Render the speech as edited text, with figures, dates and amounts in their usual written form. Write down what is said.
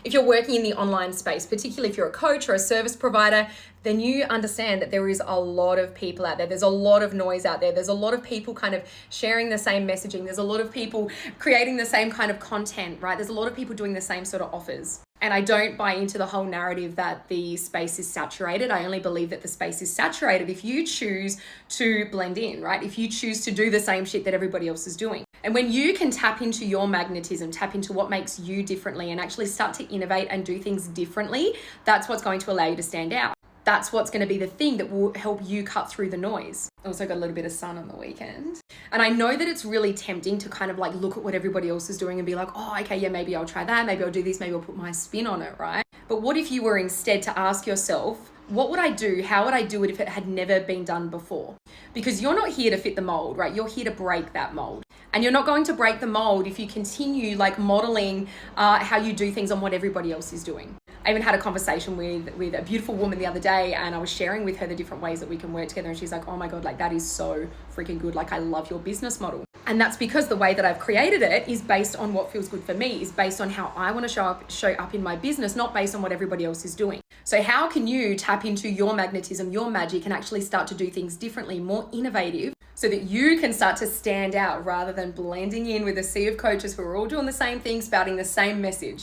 If you're working in the online space, particularly if you're a coach or a service provider, then you understand that there is a lot of people out there. There's a lot of noise out there. There's a lot of people kind of sharing the same messaging. There's a lot of people creating the same kind of content, right? There's a lot of people doing the same sort of offers. And I don't buy into the whole narrative that the space is saturated. I only believe that the space is saturated if you choose to blend in, right? If you choose to do the same shit that everybody else is doing. And when you can tap into your magnetism, tap into what makes you differently and actually start to innovate and do things differently, that's what's going to allow you to stand out. That's what's going to be the thing that will help you cut through the noise. Also got a little bit of sun on the weekend. And I know that it's really tempting to kind of like look at what everybody else is doing and be like, oh, okay, yeah, maybe I'll try that. Maybe I'll do this. Maybe I'll put my spin on it, right? But what if you were instead to ask yourself, what would I do? How would I do it if it had never been done before? Because you're not here to fit the mold, right? You're here to break that mold. And you're not going to break the mold if you continue like modeling how you do things on what everybody else is doing. I even had a conversation with a beautiful woman the other day, and I was sharing with her the different ways that we can work together. And she's like, oh my God, like that is so freaking good. Like I love your business model. And that's because the way that I've created it is based on what feels good for me, is based on how I want to show up in my business, not based on what everybody else is doing. So how can you tap into your magnetism, your magic, and actually start to do things differently, more innovative, so that you can start to stand out rather than blending in with a sea of coaches who are all doing the same thing, spouting the same message?